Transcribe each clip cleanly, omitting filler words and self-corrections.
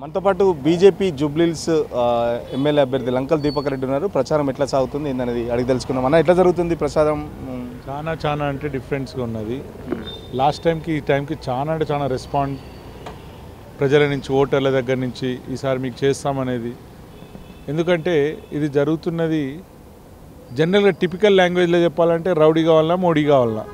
మనతో పాటు BJP Jubilee Hills MLA అభ్యర్థి లంకల్ దీపక్ రెడ్డి ఉన్నారు. ప్రచారం ఎట్లా సాగుతుంది ఏందనేది అడిగి తెలుసుకుందాం. అన్న ఎట్లా జరుగుతుంది ప్రచారం? చాలా అంటే డిఫరెన్స్గా ఉన్నది. లాస్ట్ టైంకి ఈ టైంకి చాలా రెస్పాండ్ ప్రజల నుంచి, ఓటర్ల దగ్గర నుంచి ఈసారి మీకు చేస్తామనేది. ఎందుకంటే ఇది జరుగుతున్నది జనరల్గా టిపికల్ లాంగ్వేజ్లో చెప్పాలంటే రౌడీ కావాలన్నా మోడీ కావాలన్నా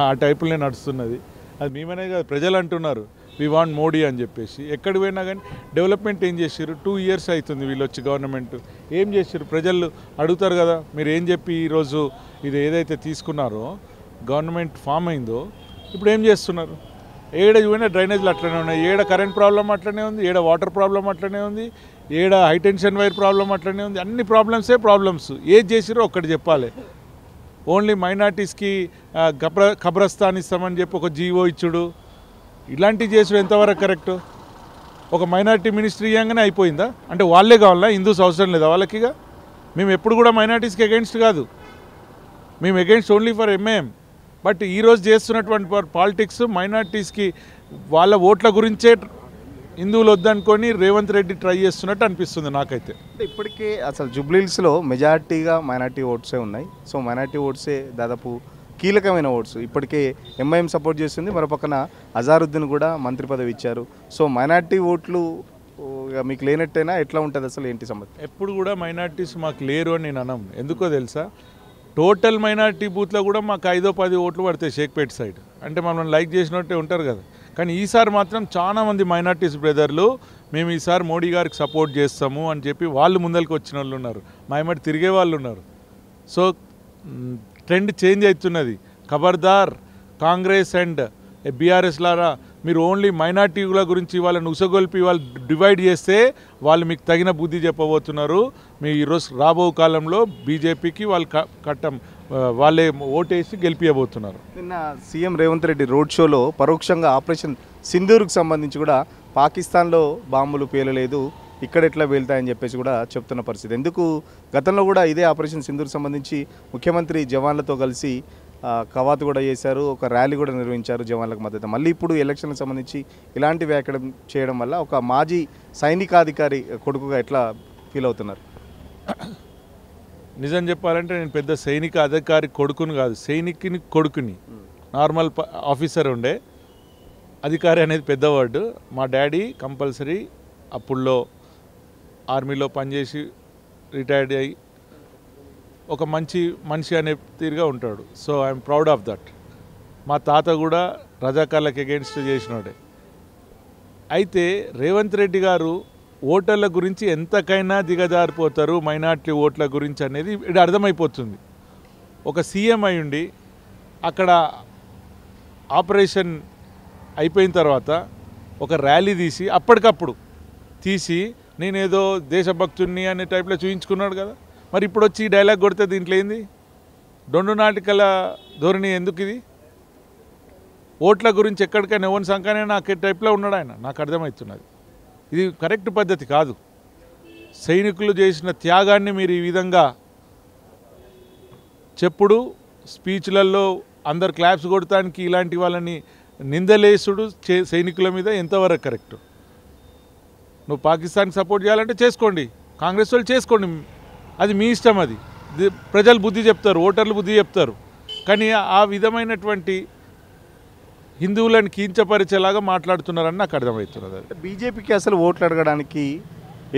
ఆ టైపులోనే నడుస్తున్నది. అది మేమనే కాదు, ప్రజలు అంటున్నారు వి వాంట్ మోడీ అని చెప్పేసి. ఎక్కడికి పోయినా కానీ డెవలప్మెంట్ ఏం చేసారు? 2 years అవుతుంది వీళ్ళు వచ్చి గవర్నమెంట్ ఏం చేసారు? ప్రజలు అడుగుతారు కదా, మీరు ఏం చెప్పి ఈరోజు ఇది ఏదైతే తీసుకున్నారో గవర్నమెంట్ ఫామ్ అయిందో ఇప్పుడు ఏం చేస్తున్నారు? ఏడ పోయినా డ్రైనేజ్లు అట్లనే ఉన్నాయి, ఏడ కరెంట్ ప్రాబ్లం అట్లనే ఉంది, ఏడ వాటర్ ప్రాబ్లం అట్లనే ఉంది, ఏడ హైటెన్షన్ వైర్ ప్రాబ్లం అట్లనే ఉంది. అన్ని ప్రాబ్లమ్స్. ఏది చేసిరో ఒక్కటి చెప్పాలి. ఓన్లీ మైనార్టీస్కి ఖబరస్థాన్ ఇస్తామని చెప్పి ఒక జీవో ఇచ్చుడు, ఇలాంటివి చేసుడు ఎంతవరకు కరెక్టు? ఒక మైనార్టీ మినిస్ట్రీ ఇవ్వగానే అయిపోయిందా? అంటే వాళ్ళే కావాలా, హిందూస్ అవసరం లేదా వాళ్ళకిగా? మేము ఎప్పుడు కూడా మైనార్టీస్కి అగెన్స్ట్ కాదు, మేము against only for MAM. But ఈరోజు చేస్తున్నటువంటి పాలిటిక్స్ మైనార్టీస్కి వాళ్ళ ఓట్ల గురించే హిందువులు వద్దనుకొని రేవంత్ రెడ్డి ట్రై చేస్తున్నట్టు అనిపిస్తుంది నాకైతే. ఇప్పటికే అసలు జూబ్లీహిల్స్లో మెజార్టీగా మైనార్టీ ఓట్సే ఉన్నాయి. సో మైనార్టీ ఓట్సే దాదాపు కీలకమైన ఓట్స్. ఇప్పటికే ఎంఐఎం సపోర్ట్ చేస్తుంది, మరో పక్కన అజారుద్దీన్ కూడా మంత్రి పదవి ఇచ్చారు. సో మైనార్టీ ఓట్లు మీకు లేనట్టేనా? ఎట్లా ఉంటుంది అసలు, ఏంటి సంబంధం? ఎప్పుడు కూడా మైనార్టీస్ మాకు లేరు అని నేను అన్నాం. ఎందుకో తెలుసా? టోటల్ మైనార్టీ బూత్లో కూడా మాకు 5-10 ఓట్లు పడతాయి షేక్పేట్ సైడ్. అంటే మనం లైక్ చేసినట్టే ఉంటారు కదా. కానీ ఈసారి మాత్రం చాలామంది మైనార్టీస్ బ్రదర్లు మేము ఈసారి మోడీ గారికి సపోర్ట్ చేస్తాము అని చెప్పి వాళ్ళు ముందరికి వచ్చిన వాళ్ళు ఉన్నారు, మా ఎమ్మటి తిరిగే వాళ్ళు ఉన్నారు. సో ట్రెండ్ చేంజ్ అవుతున్నది. ఖబర్దార్ కాంగ్రెస్ అండ్ బీఆర్ఎస్ లారా, మీరు ఓన్లీ మైనార్టీల గురించి వాళ్ళని ఉసగొల్పి వాళ్ళు డివైడ్ చేస్తే వాళ్ళు మీకు తగిన బుద్ధి చెప్పబోతున్నారు. మీ ఈరోజు రాబో కాలంలో బీజేపీకి వాళ్ళు వాళ్ళే ఓటేసి గెలిపియబోతున్నారు. నిన్న సీఎం రేవంత్ రెడ్డి రోడ్ షోలో పరోక్షంగా ఆపరేషన్ సింధూర్కి సంబంధించి కూడా పాకిస్తాన్లో బాంబులు పేలలేదు, ఇక్కడ ఎట్లా పేలుతాయని చెప్పేసి కూడా చెప్తున్న పరిస్థితి. ఎందుకు గతంలో కూడా ఇదే ఆపరేషన్ సింధూర్కి సంబంధించి ముఖ్యమంత్రి జవాన్లతో కలిసి కవాతు కూడా చేశారు, ఒక ర్యాలీ కూడా నిర్వహించారు జవాన్లకు మద్దతు. మళ్ళీ ఇప్పుడు ఎలక్షన్కి సంబంధించి ఇలాంటి వ్యాఖ్యలు చేయడం వల్ల ఒక మాజీ సైనికాధికారి కొడుకుగా ఎట్లా ఫీల్ అవుతున్నారు? నిజం చెప్పాలంటే నేను పెద్ద సైనిక అధికారి కొడుకుని కాదు, సైనికుని కొడుకుని. నార్మల్ ఆఫీసర్ ఉండే, అధికారి అనేది పెద్ద వర్డ్. మా డాడీ కంపల్సరీ అప్పుల్లో ఆర్మీలో పనిచేసి రిటైర్డ్ అయ్యి ఒక మంచి మనిషి అనే తీరుగా ఉంటాడు. So I'm proud of that. మా తాత కూడా రజాకార్లకు అగెన్స్ట్ చేసినోడే. అయితే రేవంత్ రెడ్డి గారు ఓటర్ల గురించి ఎంతకైనా దిగజారిపోతారు, మైనార్టీ ఓట్ల గురించి అనేది ఇది అర్థమైపోతుంది. ఒక సీఎం అయ్యుండి అక్కడ ఆపరేషన్ అయిపోయిన తర్వాత ఒక ర్యాలీ అప్పటికప్పుడు తీసి నేనేదో దేశభక్తుడిని అనే టైప్లో చూపించుకున్నాడు కదా. మరి ఇప్పుడు వచ్చి ఈ డైలాగ్ కొడితే దీంట్లో ఏంది? దొండు నాటికల ధోరణి ఎందుకు ఇది? ఓట్ల గురించి ఎక్కడికైనా ఎవరి సంఖానే నాకు టైప్లో ఉన్నాడు ఆయన, నాకు అర్థమవుతున్నది. ఇది కరెక్ట్ పద్ధతి కాదు. సైనికులు చేసిన త్యాగాన్ని మీరు ఈ విధంగా చెప్పుడు, స్పీచ్లలో అందరు క్లాప్స్ కొడటానికి ఇలాంటి వాళ్ళని నిందలేసుడు సైనికుల మీద ఎంతవరకు కరెక్ట్? నువ్వు పాకిస్తాన్కి సపోర్ట్ చేయాలంటే చేసుకోండి, కాంగ్రెస్ వాళ్ళు చేసుకోండి, అది మీ ఇష్టం. అది ప్రజలు బుద్ధి చెప్తారు, ఓటర్లు బుద్ధి చెప్తారు. కానీ ఆ విధమైనటువంటి హిందువులను కించపరిచేలాగా మాట్లాడుతున్నారని నాకు అర్థమవుతున్నది. బీజేపీకి అసలు ఓట్లు అడగడానికి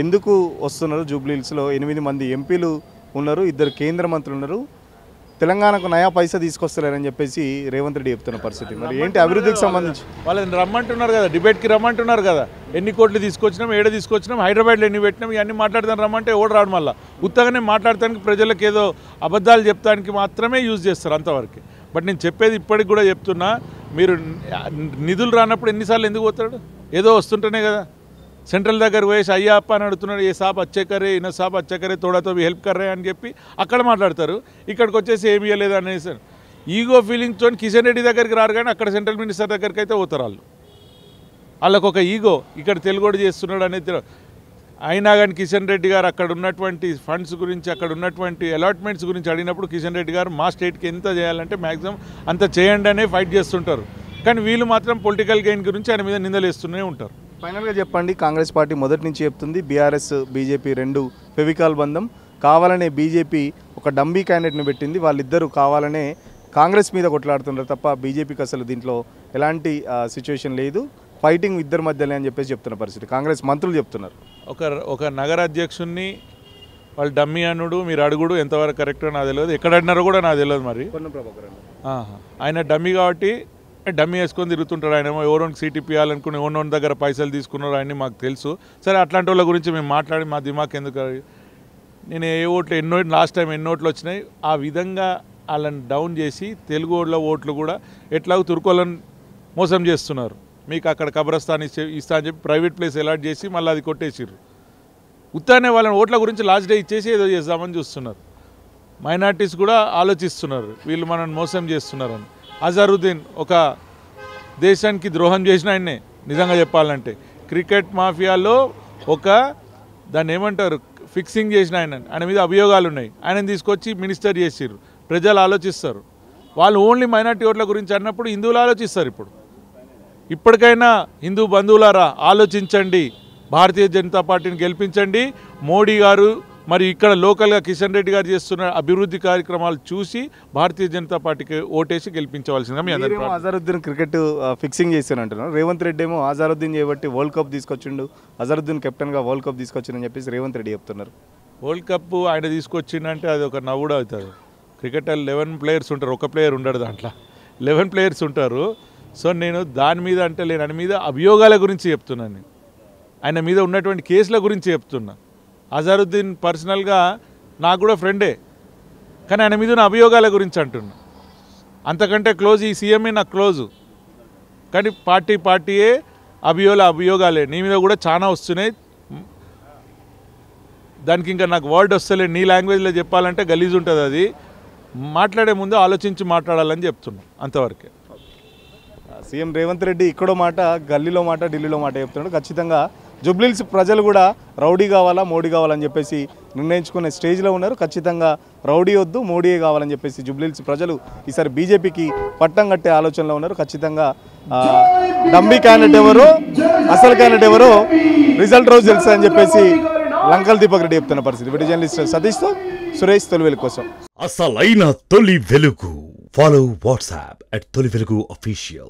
ఎందుకు వస్తున్నారు? జూబ్లీహిల్స్లో 8 మంది ఎంపీలు ఉన్నారు, 2 కేంద్ర మంత్రులు ఉన్నారు, తెలంగాణకు నయా పైసా తీసుకొస్తలేరని చెప్పేసి రేవంత్ రెడ్డి చెప్తున్న పరిస్థితి. మరి ఏంటి అభివృద్ధికి సంబంధించి? వాళ్ళని రమ్మంటున్నారు కదా, డిబేట్కి రమ్మంటున్నారు కదా. ఎన్ని కోట్లు తీసుకొచ్చినాం, ఏడ తీసుకొచ్చినాం, హైదరాబాద్లో ఎన్ని పెట్టినాం, ఇవన్నీ మాట్లాడతాను రమ్మంటే ఎవడు రాడు. మళ్ళీ ఉత్తగానే మాట్లాడటానికి, ప్రజలకు ఏదో అబద్ధాలు చెప్తానికి మాత్రమే యూజ్ చేస్తారు అంతవరకు. బట్ నేను చెప్పేది ఇప్పటికి కూడా చెప్తున్నా, మీరు నిధులు రానప్పుడు ఎన్నిసార్లు ఎందుకు పోతాడు? ఏదో వస్తుంటేనే కదా. సెంట్రల్ దగ్గర పోయేసి అయ్యప్ప అని అడుగుతున్నాడు, ఏ సాబ్ అచ్చేకరే, ఇన్న సాబ్ అచ్చేకరే, తోడాతో హెల్ప్ కర్రే అని చెప్పి అక్కడ మాట్లాడతారు. ఇక్కడికి వచ్చేసి ఏమి ఇవ్వలేదు అనేసి ఈగో ఫీలింగ్తో కిషన్ రెడ్డి దగ్గరికి రారు, కానీ అక్కడ సెంట్రల్ మినిస్టర్ దగ్గరికి అయితే పోతారు వాళ్ళు. వాళ్ళకు ఒక ఈగో, ఇక్కడ తెలుగోడు చేస్తున్నాడు అనేది. అయినా కానీ కిషన్ రెడ్డి గారు అక్కడ ఉన్నటువంటి ఫండ్స్ గురించి, అక్కడ ఉన్నటువంటి అలాట్మెంట్స్ గురించి అడిగినప్పుడు కిషన్ రెడ్డి గారు మా స్టేట్కి ఎంత చేయాలంటే మ్యాక్సిమం అంత చేయండి అనే ఫైట్ చేస్తుంటారు. కానీ వీళ్ళు మాత్రం పొలిటికల్ గెయిన్ గురించి ఆయన మీద నిందలేస్తూనే ఉంటారు. ఫైనల్గా చెప్పండి, కాంగ్రెస్ పార్టీ మొదటి నుంచి చెప్తుంది బీఆర్ఎస్ బీజేపీ రెండు ఫెవికాల్ బంధం, కావాలనే బీజేపీ ఒక డంబీ క్యాండిడేట్ని పెట్టింది, వాళ్ళిద్దరూ కావాలనే కాంగ్రెస్ మీద కొట్లాడుతున్నారు తప్ప బీజేపీకి అసలు దీంట్లో ఎలాంటి సిచ్యువేషన్ లేదు, ఫైటింగ్ ఇద్దరి మధ్యలో అని చెప్పేసి చెప్తున్న పరిస్థితి కాంగ్రెస్ మంత్రులు చెప్తున్నారు. ఒక నగర అధ్యక్షుడిని వాళ్ళు డమ్మీ అనుడు మీరు అడుగుడు ఎంతవరకు కరెక్టో నాకు తెలియదు, ఎక్కడ అడినారో కూడా నాకు తెలియదు. మరి ఆయన డమ్మీ కాబట్టి డమ్మీ వేసుకొని తిరుగుతుంటాడు. ఆయన ఎవరోనికి సీట్ ఇప్పించాలనుకుని ఎవరోని దగ్గర పైసలు తీసుకున్నారు ఆయన్ని మాకు తెలుసు. సరే అట్లాంటి వాళ్ళ గురించి మేము మాట్లాడి మా దిమాక్ ఎందుకు, నేను ఏ ఓట్లు లాస్ట్ టైం ఎన్ని ఓట్లు వచ్చినాయి ఆ విధంగా వాళ్ళని డౌన్ చేసి తెలుగు ఓట్ల ఓట్లు కూడా ఎట్లాగో తుర్కోళ్ళని మోసం చేస్తున్నారు. మీకు అక్కడ కబ్రస్థాన్ ఇస్తా అని చెప్పి ప్రైవేట్ ప్లేస్ అలాట్ చేసి మళ్ళీ అది కొట్టేసిర్రు. ఉత్తానే వాళ్ళని ఓట్ల గురించి లాస్ట్ డే ఇచ్చేసి ఏదో చేద్దామని చూస్తున్నారు. మైనార్టీస్ కూడా ఆలోచిస్తున్నారు వీళ్ళు మనల్ని మోసం చేస్తున్నారని. అజరుద్దీన్ ఒక దేశానికి ద్రోహం చేసిన ఆయన్నే నిజంగా చెప్పాలంటే. క్రికెట్ మాఫియాలో దాన్ని ఏమంటారు ఫిక్సింగ్ చేసిన ఆయన మీద అభియోగాలు ఉన్నాయి. ఆయనను తీసుకొచ్చి మినిస్టర్ చేసిర్రు. ప్రజలు ఆలోచిస్తారు. వాళ్ళు ఓన్లీ మైనార్టీ ఓట్ల గురించి అన్నప్పుడు హిందువులు ఆలోచిస్తారు. ఇప్పటికైనా హిందూ బంధువులారా ఆలోచించండి, భారతీయ జనతా పార్టీని గెలిపించండి. మోడీ గారు మరి ఇక్కడ లోకల్గా కిషన్ రెడ్డి గారు చేస్తున్న అభివృద్ధి కార్యక్రమాలు చూసి భారతీయ జనతా పార్టీకి ఓటేసి గెలిపించవలసిందిగా మీ అందరూ. అజరుద్దీన్ క్రికెట్ ఫిక్సింగ్ చేశాను అంటున్నారు. రేవంత్ రెడ్డి ఏమో అజరుద్దీన్ చేయబట్టి వరల్డ్ కప్ తీసుకొచ్చిండు, అజరుద్దీన్ కెప్టెన్గా వరల్డ్ కప్ తీసుకొచ్చిందని చెప్పేసి రేవంత్ రెడ్డి చెప్తున్నారు. వరల్డ్ కప్ ఆయన తీసుకొచ్చిందంటే అది ఒక నవ్వుడు అవుతుంది. క్రికెట్ 11 ప్లేయర్స్ ఉంటారు, ఒక ప్లేయర్ ఉండడు, దాంట్లో 11 ప్లేయర్స్ ఉంటారు. సో నేను దాని మీద అంటే ఆయన మీద అభియోగాల గురించి చెప్తున్నాను, ఆయన మీద ఉన్నటువంటి కేసుల గురించి చెప్తున్నా. అజరుద్దీన్ పర్సనల్గా నాకు కూడా ఫ్రెండే, కానీ ఆయన మీద ఉన్న అభియోగాల గురించి అంటున్నా. అంతకంటే క్లోజ్ ఈ సీఎంఏ నాకు క్లోజు, కానీ పార్టీయే అభియోగాలే. నీ మీద కూడా చాలా వస్తున్నాయి, దానికి ఇంకా నాకు వర్డ్ వస్తలే. నీ లాంగ్వేజ్లో చెప్పాలంటే గలీజ్ ఉంటుంది. అది మాట్లాడే ముందు ఆలోచించి మాట్లాడాలని చెప్తున్నాం, అంతవరకే. సీఎం రేవంత్ రెడ్డి ఇక్కడో మాట, గల్లీలో మాట, ఢిల్లీలో మాట చెప్తున్నాడు. ఖచ్చితంగా జూబ్లీహిల్స్ ప్రజలు కూడా రౌడీ కావాలా మోడీ కావాలని చెప్పేసి నిర్ణయించుకునే స్టేజ్లో ఉన్నారు. ఖచ్చితంగా రౌడీ వద్దు మోడీయే కావాలని చెప్పేసి జూబ్లీహిల్స్ ప్రజలు ఈసారి బీజేపీకి పట్టం కట్టే ఆలోచనలో ఉన్నారు. ఖచ్చితంగా డంబీ క్యాండిడేట్ ఎవరో అసలు క్యాండిడేట్ ఎవరో రిజల్ట్ రోజు తెలుస్తుందని చెప్పేసి లంకల్ దీపక్ రెడ్డి చెప్తున్న పరిస్థితి. వీడియో జర్నలిస్ట్ సతీష్తో సురేష్, తొలి వెలుగు కోసం. అసలైన తొలి వెలుగు. ఫాలో వాట్సాప్ @తొలి వెలుగు official.